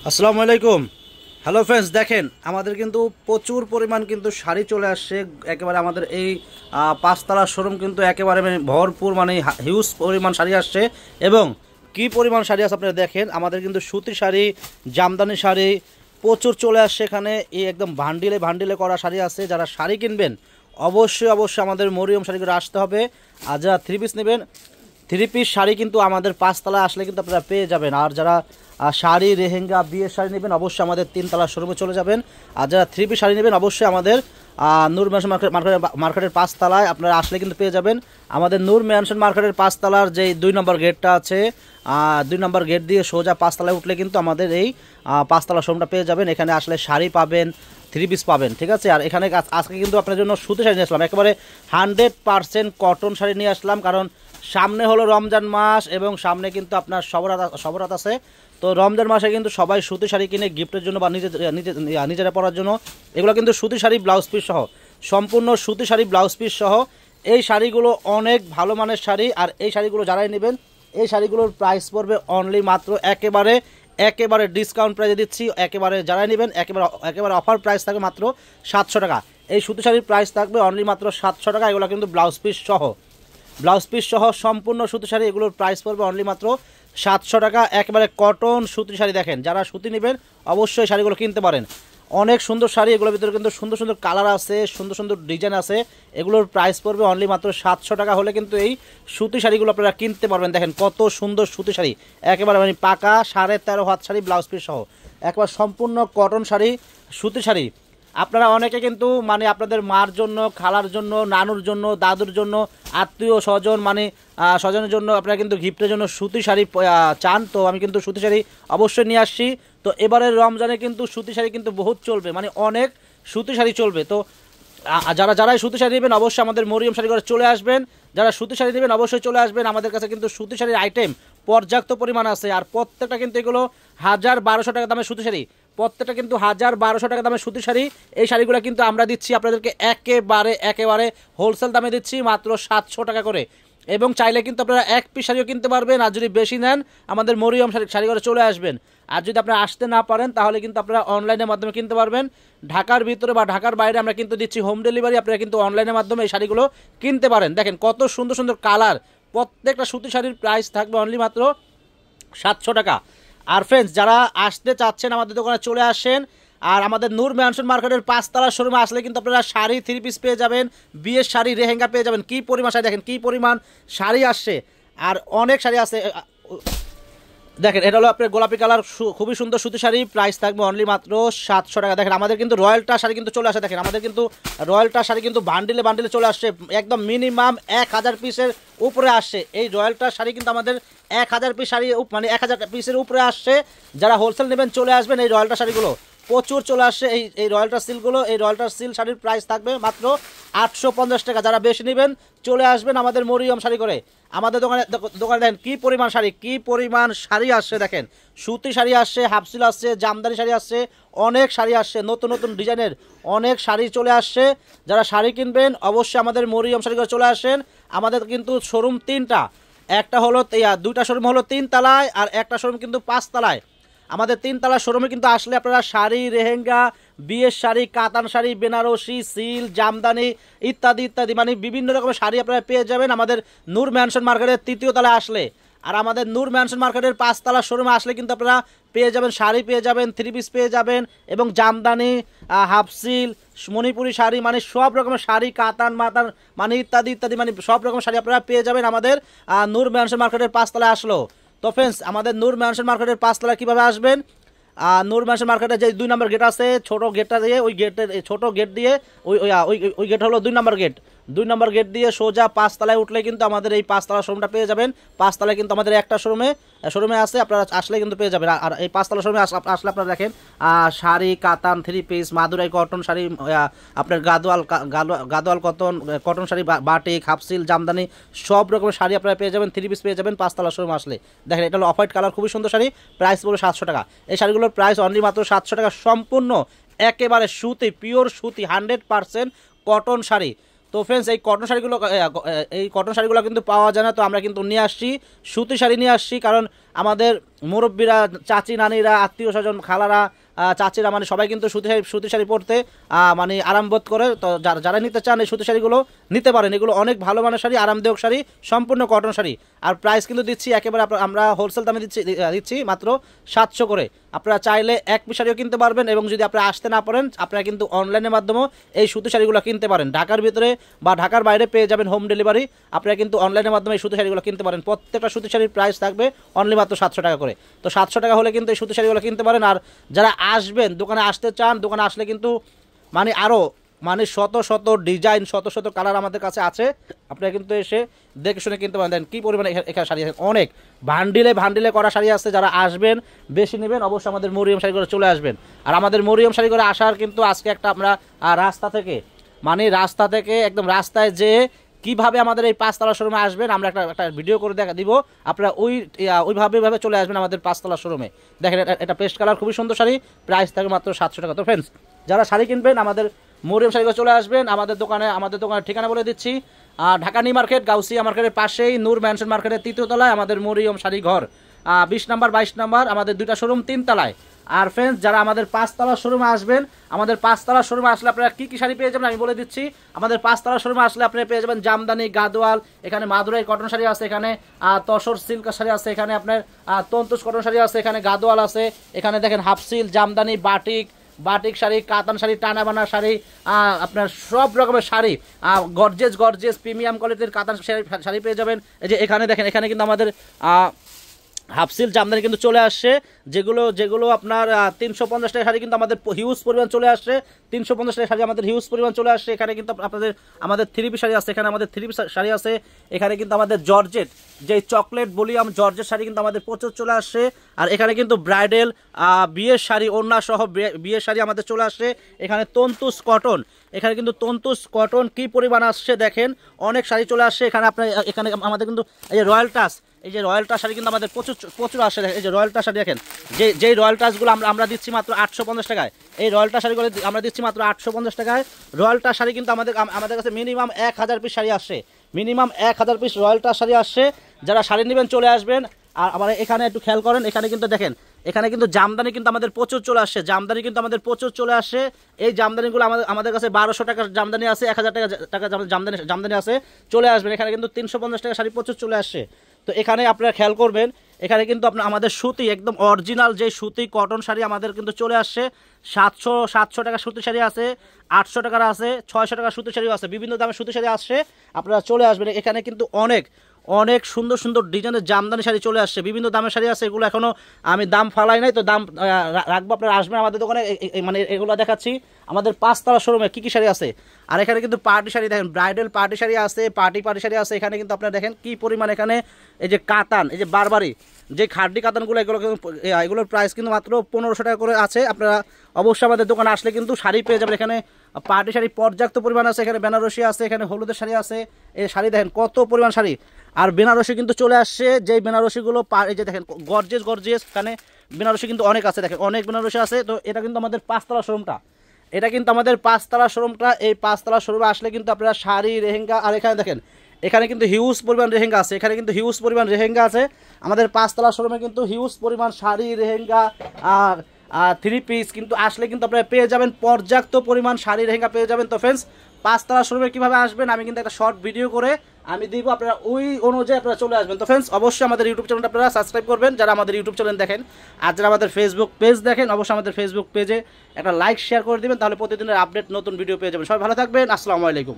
আসসালামু আলাইকুম। Hello friends, দেখেন আমাদের কিন্তু প্রচুর পরিমাণ কিন্তু শাড়ি চলে আসছে। একেবারে আমাদের এই পাঁচতলা শোরুম কিন্তু একেবারে ভরপুর, মানে হিউজ পরিমাণ শাড়ি আসছে। এবং কি পরিমাণ শাড়ি আছে আপনারা দেখেন, আমাদের কিন্তু সুতির শাড়ি, জামদানি শাড়ি প্রচুর চলে আসছে এখানে। এই একদম ভান্ডিলে ভান্ডিলে করা শাড়ি আছে। যারা শাড়ি কিনবেন অবশ্যই অবশ্যই আমাদের মরিয়ম শাড়িগুলো আসতে হবে। আর যারা থ্রি পিস নেবেন, থ্রি পিস শাড়ি কিন্তু আমাদের পাঁচতলায় আসলে কিন্তু আপনারা পেয়ে যাবেন। আর যারা শাড়ি, লেহেঙ্গা, বিয়ের শাড়ি নেবেন অবশ্যই আমাদের তিনতলা শোরুমে চলে যাবেন। আর যারা থ্রি পিস শাড়ি নেবেন অবশ্যই আমাদের নূর ম্যানশন মার্কেটের পাঁচতলায় আপনারা আসলে কিন্তু পেয়ে যাবেন। আমাদের নূর ম্যানশন মার্কেটের পাঁচতলার যে 2 নম্বর গেটটা আছে, 2 নম্বর গেট দিয়ে সোজা পাঁচতলায় উঠলে কিন্তু আমাদের এই পাঁচতলা শোরুমটা পেয়ে যাবেন। এখানে আসলে শাড়ি পাবেন, থ্রি পিস পাবেন, ঠিক আছে। আর এখানে আজকে কিন্তু আপনার জন্য সুতি শাড়ি নিয়ে আসলাম, একেবারে 100% কটন শাড়ি নিয়ে আসলাম। কারণ সামনে হলো রমজান মাস এবং সামনে কিন্তু আপনার সবরাত আছে। তো রমজান মাসে কিন্তু সবাই সুতি শাড়ি কিনে গিফটের জন্য বা নিজেরা পরার জন্য। এগুলো কিন্তু সুতি শাড়ি ব্লাউজ পিস সহ, সম্পূর্ণ সুতি শাড়ি ব্লাউজ পিস সহ। এই শাড়িগুলো অনেক ভালো মানের শাড়ি। আর এই শাড়িগুলো যারাই নেবেন, এই শাড়িগুলোর প্রাইস পড়বে অনলি মাত্র একেবারে ডিসকাউন্ট প্রাইসে দিচ্ছি। একেবারে যারাই নেবেন একেবারে অফার প্রাইস থাকবে মাত্র 700 টাকা। এই সুতি শাড়ির প্রাইস থাকবে অনলি মাত্র 700 টাকা। এগুলো কিন্তু ব্লাউজ পিস সহ সম্পূর্ণ সুতি শাড়ি। এগুলোর প্রাইস পড়বে অনলি মাত্র 700 টাকা। একেবারে কটন সুতি শাড়ি। দেখেন যারা সুতি নেবেন অবশ্যই শাড়িগুলো কিনতে পারেন। অনেক সুন্দর শাড়ি, এগুলোর ভিতরে কিন্তু সুন্দর সুন্দর কালার আছে, সুন্দর সুন্দর ডিজাইন আছে। এগুলোর প্রাইস পড়বে অনলি মাত্র 700 টাকা হলে কিন্তু এই সুতি শাড়িগুলো আপনারা কিনতে পারবেন। দেখেন কত সুন্দর সুতি শাড়ি, একেবারে মানে পাকা 13.5 হাত শাড়ি ব্লাউজ পিস সহ, একবার সম্পূর্ণ কটন শাড়ি, সুতি শাড়ি। আপনারা অনেকে কিন্তু মানে আপনাদের মার জন্য, খালার জন্য, নানুর জন্য, দাদুর জন্য, আত্মীয় স্বজন মানে স্বজনের জন্য আপনারা কিন্তু গিফটের জন্য সুতি শাড়ি চান। তো আমি কিন্তু সুতি শাড়ি অবশ্যই নিয়ে আসছি। তো এবারের রমজানে কিন্তু সুতি শাড়ি কিন্তু বহুত চলবে, মানে অনেক সুতি শাড়ি চলবে। তো যারাই সুতি শাড়ি নেবেন অবশ্যই আমাদের মরিয়ম শাড়ি ঘরে চলে আসবেন। যারা সুতি শাড়ি নেবেন অবশ্যই চলে আসবেন। আমাদের কাছে কিন্তু সুতি শাড়ির আইটেম পর্যাপ্ত পরিমাণ আছে। আর প্রত্যেকটা কিন্তু এগুলো 1000-1200 টাকা দামের সুতি শাড়ি, প্রত্যেকটা কিন্তু 1000-1200 টাকা দামের সুতি শাড়ি। এই শাড়িগুলো কিন্তু আমরা দিচ্ছি আপনাদেরকে একেবারে হোলসেল দামে দিচ্ছি মাত্র 700 টাকা করে। এবং চাইলে কিন্তু আপনারা এক পিস শাড়িও কিনতে পারবেন। আর যদি বেশি নেন আমাদের মরিয়ম শাড়ি ঘরে চলে আসবেন। আর যদি আপনারা আসতে না পারেন তাহলে কিন্তু আপনারা অনলাইনের মাধ্যমে কিনতে পারবেন। ঢাকার ভিতরে বা ঢাকার বাইরে আমরা কিন্তু দিচ্ছি হোম ডেলিভারি। আপনারা কিন্তু অনলাইনের মাধ্যমে এই শাড়িগুলো কিনতে পারেন। দেখেন কত সুন্দর সুন্দর কালার, প্রত্যেকটা সুতি শাড়ির প্রাইস থাকবে অনলি মাত্র 700 টাকা। আর ফ্রেন্ডস, যারা আসতে চাচ্ছেন আমাদের দোকানে চলে আসেন। আর আমাদের নূর ম্যানশন মার্কেটের পাঁচতলা শোরুমে আসলে কিন্তু আপনারা শাড়ি, থ্রি পিস পেয়ে যাবেন, বিয়ের শাড়ি, লেহেঙ্গা পেয়ে যাবেন। কি পরিমাণ শাড়ি দেখেন, কি পরিমাণ শাড়ি আসছে। আর অনেক শাড়ি আছে। দেখেন এটা হলো আপনার গোলাপি কালার, খুবই সুন্দর সুতি শাড়ি, প্রাইস থাকবে অনলি মাত্র 700 টাকা। দেখেন আমাদের কিন্তু রয়্যালটা শাড়ি কিন্তু চলে আসে। দেখেন আমাদের কিন্তু রয়্যালটা শাড়ি কিন্তু বান্ডিলে চলে আসছে, একদম মিনিমাম 1000 পিসের উপরে আসছে। এই রয়্যালটা শাড়ি কিন্তু আমাদের 1000 পিস শাড়ি, মানে 1000 পিসের উপরে আসছে। যারা হোলসেল নেবেন চলে আসবেন। এই রয়্যালটা শাড়িগুলো প্রচুর চলে আসছে। এই রয়্যালটার সিলগুলো, এই রয়্যালটার সিল শাড়ির প্রাইস থাকবে মাত্র 850 টাকা। যারা বেশি নেবেন চলে আসবেন আমাদের মরিয়ম শাড়ি করে। আমাদের দোকানে দেখেন কি পরিমাণ শাড়ি আসছে। দেখেন সুতি শাড়ি আসছে, হাফ সিল আসছে, জামদানি শাড়ি আসছে, অনেক শাড়ি আসছে, নতুন নতুন ডিজাইনের অনেক শাড়ি চলে আসছে। যারা শাড়ি কিনবেন অবশ্যই আমাদের মরিয়ম শাড়ি করে চলে আসেন। আমাদের কিন্তু শোরুম 3টা, একটা হলো 2টা শোরুম হলো 3 তলায়, আর একটা শোরুম কিন্তু 5 তলায়। আমাদের 3 তলা শোরুমে কিন্তু আসলে আপনারা শাড়ি, লেহেঙ্গা, বিয়ের শাড়ি, কাতান শাড়ি, বেনারসি, সিল, জামদানি ইত্যাদি মানে বিভিন্ন রকমের শাড়ি আপনারা পেয়ে যাবেন আমাদের নূর ম্যানশন মার্কেটের 3য় তলায় আসলে। আর আমাদের নূর ম্যানশন মার্কেটের 5 তলা শোরুমে আসলে কিন্তু আপনারা পেয়ে যাবেন শাড়ি, পেয়ে যাবেন থ্রি পিস পেয়ে যাবেন, এবং জামদানি, হাফ সিল, মণিপুরি শাড়ি, মানে সব রকমের শাড়ি, কাতান মাতান মানে ইত্যাদি মানে সব রকমের শাড়ি আপনারা পেয়ে যাবেন আমাদের নূর ম্যানশন মার্কেটের 5 তলায় আসলো। তো ফ্রেন্ডস, আমাদের নূর ম্যানশন মার্কেটের 5 তলায় কীভাবে আসবেন? নূর ম্যানশন মার্কেটের যে 2 নম্বর গেট আছে, ছোট গেটটা দিয়ে, ওই গেটের ছোট গেট দিয়ে ওই গেট হলো 2 নম্বর গেট। 2 নম্বর গেট দিয়ে সোজা 5 তলায় উঠলে কিন্তু আমাদের এই 5 তলা শোরুমটা পেয়ে যাবেন। 5 তলায় কিন্তু আমাদের একটা শোরুমে আছে, আপনারা আসলে কিন্তু পেয়ে যাবেন। আর এই 5 তলা শোরুমে আসলে আপনারা দেখেন sari, Katan, three piece, Madurai cotton sari, আপনার Gadwal cotton sari, batik, half silk, Jamdani সব রকমের শাড়ি আপনারা পেয়ে যাবেন, থ্রি পিস পেয়ে যাবেন 5 তলা শোরুমে আসলে। দেখেন এটা হলো অফ হোয়াইট কালার, খুবই সুন্দর শাড়ি, প্রাইস পড়বে 700 টাকা। এই শাড়িগুলোর প্রাইস অনলি মাত্র 700 টাকা। সম্পূর্ণ একেবারে সুতি, পিওর সুতি, 100% কটন শাড়ি। তো ফ্রেন্ডস এই কটন শাড়িগুলো কিন্তু পাওয়া যায় না। তো আমরা কিন্তু নিয়ে আসছি সুতি শাড়ি নিয়ে আসছি, কারণ আমাদের মুরব্বীরা, চাচি নানিরা, আত্মীয় স্বজন, খালারা, চাচিরা মানে সবাই কিন্তু সুতি শাড়ি পরতে মানে আরাম বোধ করে। তো যারা নিতে চান এই সুতি শাড়িগুলো নিতে পারেন। এগুলো অনেক ভালো মানের শাড়ি, আরামদায়ক শাড়ি, সম্পূর্ণ কটন শাড়ি। আর প্রাইস কিন্তু দিচ্ছি একেবারে আমরা হোলসেল দামে দিচ্ছি মাত্র 700 করে। আপনারা চাইলে এক পিস শাড়িও কিনতে পারবেন, এবং যদি আপনারা আসতে না পারেন আপনারা কিন্তু অনলাইনের মাধ্যমেও এই সুতি শাড়িগুলো কিনতে পারেন। ঢাকার ভিতরে বা ঢাকার বাইরে পেয়ে যাবেন হোম ডেলিভারি। আপনারা কিন্তু অনলাইনের মাধ্যমে এই সুতি শাড়িগুলো কিনতে পারেন। প্রত্যেকটা সুতি শাড়ির প্রাইস থাকবে অনলি মাত্র 700 টাকা করে। তো 700 টাকা হলে কিন্তু এই সুতি শাড়িগুলো কিনতে পারেন। আর যারা আসবেন, দোকানে আসতে চান, দোকানে আসলে কিন্তু মানে আরও মানে শত শত ডিজাইন, শত শত কালার আমাদের কাছে আছে। আপনারা কিন্তু এসে দেখে শুনে কিনতে পারেন। কী পরিমাণে এখানে শাড়ি আছে, অনেক ভান্ডিলে করা শাড়ি আছে। যারা আসবেন, বেশি নেবেন, অবশ্যই আমাদের মরিয়ম শাড়ি করে চলে আসবেন। আর আমাদের মরিয়ম শাড়ি করে আসার কিন্তু আজকে একটা আমরা রাস্তা থেকে একদম রাস্তায় যেয়ে কীভাবে আমাদের এই 5 তলা শোরুমে আসবেন আমরা একটা ভিডিও করে দিব। আপনারা ওইভাবে চলে আসবেন আমাদের 5 তলা শোরুমে। দেখেন এটা পেস্ট কালার, খুবই সুন্দর শাড়ি, প্রাইস থাকে মাত্র 700 টাকা। তো ফ্রেন্ডস, যারা শাড়ি কিনবেন আমাদের মরিয়ম শাড়িগুলো চলে আসবেন আমাদের দোকানের ঠিকানা বলে দিচ্ছি। ঢাকা নিউ মার্কেট, গাউসিয়া মার্কেটের পাশেই নূর ম্যানশন মার্কেটের 3য় তলায় আমাদের মরিয়ম শাড়ি ঘর। 20 নম্বর 22 নম্বর আমাদের 2টা শোরুম 3 তলায়। আর ফ্রেন্ডস, যারা আমাদের 5 তলা শোরুমে আসবেন, আমাদের 5 তলা শোরুমে আসলে আপনারা কী কী শাড়ি পেয়ে যাবেন আমি বলে দিচ্ছি। আমাদের 5 তলা শোরুমে আসলে আপনারা পেয়ে যাবেন জামদানি, গাদোয়াল, এখানে মাদুরাই কটন শাড়ি আছে, এখানে তসর সিল্ক শাড়ি আছে, এখানে আপনার তন্তুস কটন শাড়ি আছে, এখানে গাদোয়াল আছে, এখানে দেখেন half silk, Jamdani, batik sari, কাতান শাড়ি, টানা বানা শাড়ি, আপনার সব রকমের শাড়ি, গর্জেস প্রিমিয়াম কোয়ালিটির কাতান শাড়ি পেয়ে যাবেন। এই যে এখানে দেখেন, এখানে কিন্তু আমাদের হাফসিল জামদানি কিন্তু চলে আসছে, যেগুলো আপনার 350 টাকা শাড়ি কিন্তু আমাদের হিউজ পরিমাণ চলে আসছে। 350 টাকা শাড়ি আমাদের হিউজ পরিমাণ চলে আসছে। এখানে কিন্তু আমাদের 3 পিস শাড়ি আছে, এখানে আমাদের 3 পিস শাড়ি আছে। এখানে কিন্তু আমাদের জর্জেট, যে চকলেট বলি আমি, জর্জেট শাড়ি কিন্তু আমাদের প্রচুর চলে আসছে। আর এখানে কিন্তু ব্রাইডাল বিয়ের শাড়ি, ওড়না সহ বিয়ের শাড়ি আমাদের চলে আসছে। এখানে তন্তুস কটন কি পরিমাণ আসছে দেখেন, অনেক শাড়ি চলে আসছে। এখানে আমাদের কিন্তু এই যে রয়্যাল টাচ শাড়ি কিন্তু আমাদের প্রচুর আসে। এই যে রয়্যাল টাচ শাড়ি দেখেন, যেই রয়্যাল টাচগুলো আমরা দিচ্ছি মাত্র 850 টাকায়। এই রয়্যাল টাচ শাড়িগুলো আমরা দিচ্ছি মাত্র 850 টাকায়। রয়্যাল টাচ শাড়ি কিন্তু আমাদের কাছে মিনিমাম 1000 পিস শাড়ি আসছে, minimum 1000 piece royal touch sari আসছে। যারা শাড়ি নেবেন চলে আসবেন। আর আবার এখানে একটু খেয়াল করেন, এখানে কিন্তু দেখেন, এখানে কিন্তু জামদানি কিন্তু আমাদের প্রচুর চলে আসছে। এই জামদানিগুলো আমাদের কাছে 1200 টাকার জামদানি আছে, 1000 টাকা জামদানি আছে। চলে আসবেন, এখানে কিন্তু 350 টাকা শাড়ি প্রচুর চলে আসছে। তো এখানে আপনারা খেয়াল করবেন, এখানে কিন্তু আমাদের সুতি, একদম অরিজিনাল যে সুতি কটন শাড়ি আমাদের কিন্তু চলে আসছে। 700 টাকা সুতি শাড়ি আছে, 800 টাকার আছে, 600 টাকার সুতি শাড়িও আছে, বিভিন্ন দামের সুতি শাড়ি আসছে। আপনারা চলে আসবেন, এখানে কিন্তু অনেক সুন্দর ডিজাইনের জামদানি শাড়ি চলে আসছে, বিভিন্ন দামের শাড়ি আছে। এগুলো এখনো আমি দাম ফালাই নাই, তো দাম রাখবো। আপনারা আসবেন আমাদের দোকানে, মানে এগুলো দেখাচ্ছি আমাদের 5 তলা শোরুমে কী শাড়ি আছে। আর এখানে কিন্তু পার্টি শাড়ি দেখেন, ব্রাইডাল পার্টি শাড়ি আছে, পার্টি শাড়ি আছে। এখানে কিন্তু আপনারা দেখেন কি পরিমাণ, এখানে এই যে কাতান, এই যে বারবারি যে খাড্ডি কাতানগুলো, এগুলোর প্রাইস কিন্তু মাত্র 1500 টাকা করে আছে। আপনারা অবশ্যই আমাদের দোকানে আসলে কিন্তু শাড়ি পেয়ে যাবেন। এখানে পার্টি শাড়ি পর্যাপ্ত পরিমাণ আছে, এখানে বেনারসি আছে, এখানে হলুদের শাড়ি আছে। এই শাড়ি দেখেন কত পরিমাণ শাড়ি। আর বেনারসি কিন্তু চলে আসছে, যেই বেনারসিগুলো এই যে দেখেন গর্জিয়াস, এখানে বেনারসি কিন্তু অনেক আছে, দেখেন অনেক বেনারসি আছে। তো এটা কিন্তু আমাদের 5 তলা শোরুমটা, এই 5 তলা শোরুমে আসলে কিন্তু আপনারা শাড়ি, লেহেঙ্গা, আর এখানে দেখেন, এখানে কিন্তু হিউজ পরিমাণ লেহেঙ্গা আছে। আমাদের 5 তলা শোরুমে কিন্তু হিউজ পরিমাণ শাড়ি, লেহেঙ্গা আর 3 পিস কিন্তু আসলে কিন্তু আপনারা পেয়ে যাবেন, পর্যাপ্ত পরিমাণ শাড়ি, লেহেঙ্গা পেয়ে যাবেন। তো ফ্রেন্ডস, 5 তলা শোরুমে কীভাবে আসবেন আমি কিন্তু একটা শর্ট ভিডিও করে আমি দিব, আপনারা ওই অনুযায়ী আপনারা চলে আসবেন। তো ফ্রেন্ডস, অবশ্যই আমাদের ইউটিউব চ্যানেলটা আপনারা সাবস্ক্রাইব করবেন, যারা আমাদের ইউটিউব চ্যানেল দেখেন। আর যারা আমাদের ফেসবুক পেজ দেখেন, অবশ্যই আমাদের ফেসবুক পেজে একটা লাইক শেয়ার করে দিবেন, তাহলে প্রতিদিনের আপডেট নতুন ভিডিও পেয়ে যাবেন। সবাই ভালো থাকবেন, আসসালামু আলাইকুম।